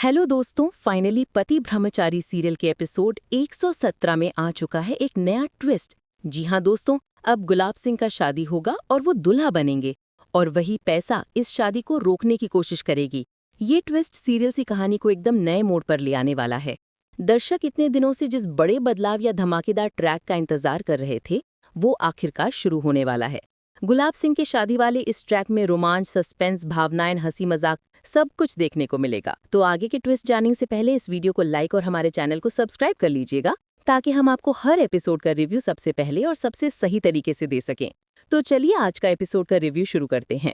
Hello दोस्तों, finally पति ब्रह्मचारी serial के एपिसोड 117 में आ चुका है एक नया ट्विस्ट। जी हाँ दोस्तों, अब गुलाब सिंह का शादी होगा और वो दूल्हा बनेंगे और वही पैसा इस शादी को रोकने की कोशिश करेगी। ये ट्विस्ट सीरियल की कहानी को एकदम नए मोड़ पर ले आने वाला है। दर्शक इतने दिनों से जिस बड़े बदलाव या धमाकेदार ट्रैक का इंतजार कर रहे थे, वो आखिरकार शुरू होने वाला है। गुलाब सिंह के शादी वाले इस ट्रैक में रोमांच, सस्पेंस, भावनाएं, हंसी मजाक सब कुछ देखने को मिलेगा। तो आगे के ट्विस्ट जानने से पहले इस वीडियो को लाइक और हमारे चैनल को सब्सक्राइब कर लीजिएगा, ताकि हम आपको हर एपिसोड का रिव्यू सबसे पहले और सबसे सही तरीके से दे सकें। तो चलिए आज का एपिसोड का रिव्यू शुरू करते हैं।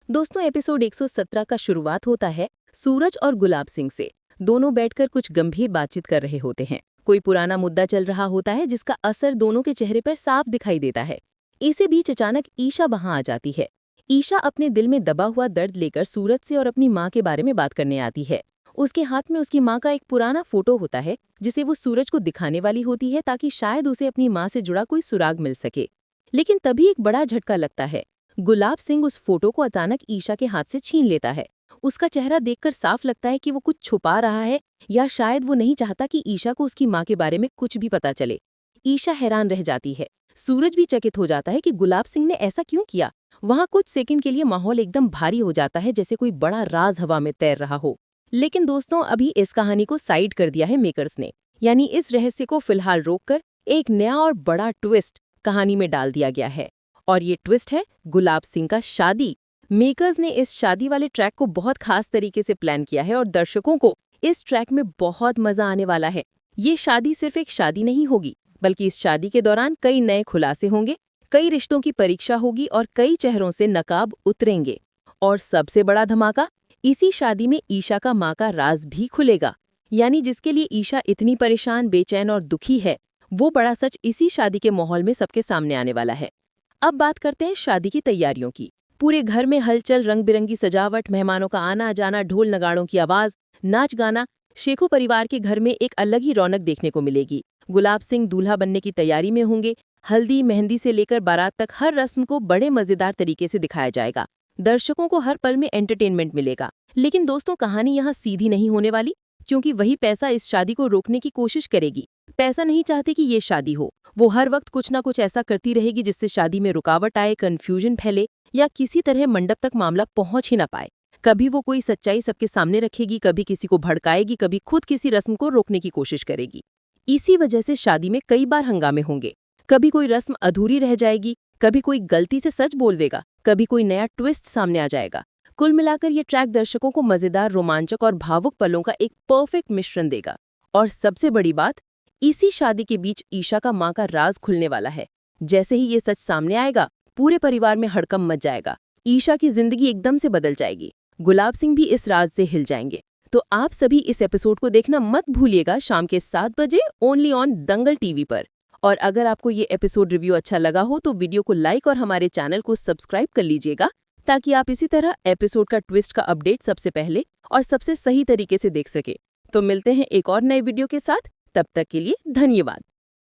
दोस्तों, एपिसोड 117 का शुरुआत होता है सूरज और गुलाब सिंह से। दोनों बैठकर कुछ गंभीर बातचीत कर रहे होते हैं। कोई पुराना मुद्दा चल रहा होता है जिसका असर दोनों के चेहरे पर साफ दिखाई देता है। इसी बीच अचानक ईशा वहां आ जाती है। ईशा अपने दिल में दबा हुआ दर्द लेकर सूरज से और अपनी माँ के बारे में बात करने आती है। उसके हाथ में उसकी माँ का एक पुराना फोटो होता है, जिसे वो सूरज को दिखाने वाली होती है, ताकि शायद उसे अपनी माँ से जुड़ा कोई सुराग मिल सके। लेकिन तभी एक बड़ा झटका लगता है। गुलाब सिंह उस फोटो को अचानक ईशा के हाथ से छीन लेता है। उसका चेहरा देखकर साफ लगता है कि वो कुछ छुपा रहा है, या शायद वो नहीं चाहता कि ईशा को उसकी माँ के बारे में कुछ भी पता चले। ईशा हैरान रह जाती है। सूरज भी चकित हो जाता है कि गुलाब सिंह ने ऐसा क्यों किया। वहां कुछ सेकंड के लिए माहौल एकदम भारी हो जाता है, जैसे कोई बड़ा राज हवा में तैर रहा हो। लेकिन दोस्तों, अभी इस कहानी को साइड कर दिया है मेकर्स ने, यानी इस रहस्य को फिलहाल रोककर एक नया और बड़ा ट्विस्ट कहानी में डाल दिया गया है। और ये ट्विस्ट है गुलाब सिंह का शादी। मेकर्स ने इस शादी वाले ट्रैक को बहुत खास तरीके से प्लान किया है और दर्शकों को इस ट्रैक में बहुत मजा आने वाला है। ये शादी सिर्फ एक शादी नहीं होगी, बल्कि इस शादी के दौरान कई नए खुलासे होंगे, कई रिश्तों की परीक्षा होगी और कई चेहरों से नकाब उतरेंगे। और सबसे बड़ा धमाका, इसी शादी में ईशा का माँ का राज भी खुलेगा। यानी जिसके लिए ईशा इतनी परेशान, बेचैन और दुखी है, वो बड़ा सच इसी शादी के माहौल में सबके सामने आने वाला है। अब बात करते हैं शादी की तैयारियों की। पूरे घर में हलचल, रंग बिरंगी सजावट, मेहमानों का आना जाना, ढोल नगाड़ों की आवाज, नाच गाना। शेखू परिवार के घर में एक अलग ही रौनक देखने को मिलेगी। गुलाब सिंह दूल्हा बनने की तैयारी में होंगे। हल्दी, मेहंदी से लेकर बारात तक हर रस्म को बड़े मजेदार तरीके से दिखाया जाएगा। दर्शकों को हर पल में एंटरटेनमेंट मिलेगा। लेकिन दोस्तों, कहानी यहाँ सीधी नहीं होने वाली, क्योंकि वही पैसा इस शादी को रोकने की कोशिश करेगी। पैसा नहीं चाहती कि ये शादी हो। वो हर वक्त कुछ ना कुछ ऐसा करती रहेगी जिससे शादी में रुकावट आए, कंफ्यूजन फैले, या किसी तरह मंडप तक मामला पहुंच ही ना पाए। कभी वो कोई सच्चाई सबके सामने रखेगी, कभी किसी को भड़काएगी, कभी खुद किसी रस्म को रोकने की कोशिश करेगी। इसी वजह से शादी में कई बार हंगामे होंगे। कभी कोई रस्म अधूरी रह जाएगी, कभी कोई गलती से सच बोल देगा, कभी कोई नया ट्विस्ट सामने आ जाएगा। कुल मिलाकर ये ट्रैक दर्शकों को मजेदार, रोमांचक और भावुक पलों का एक परफेक्ट मिश्रण देगा। और सबसे बड़ी बात, इसी शादी के बीच ईशा का माँ का राज खुलने वाला है। जैसे ही ये सच सामने आएगा, पूरे परिवार में हड़कंप मच जाएगा। ईशा की जिंदगी एकदम से बदल जाएगी। गुलाब सिंह भी इस राज से हिल जाएंगे। तो आप सभी इस एपिसोड को देखना मत भूलिएगा, शाम के 7 बजे ओनली ऑन दंगल टीवी पर। और अगर आपको ये एपिसोड रिव्यू अच्छा लगा हो तो वीडियो को लाइक और हमारे चैनल को सब्सक्राइब कर लीजिएगा, ताकि आप इसी तरह एपिसोड का ट्विस्ट का अपडेट सबसे पहले और सबसे सही तरीके से देख सके। तो मिलते हैं एक और नए वीडियो के साथ। तब तक के लिए धन्यवाद।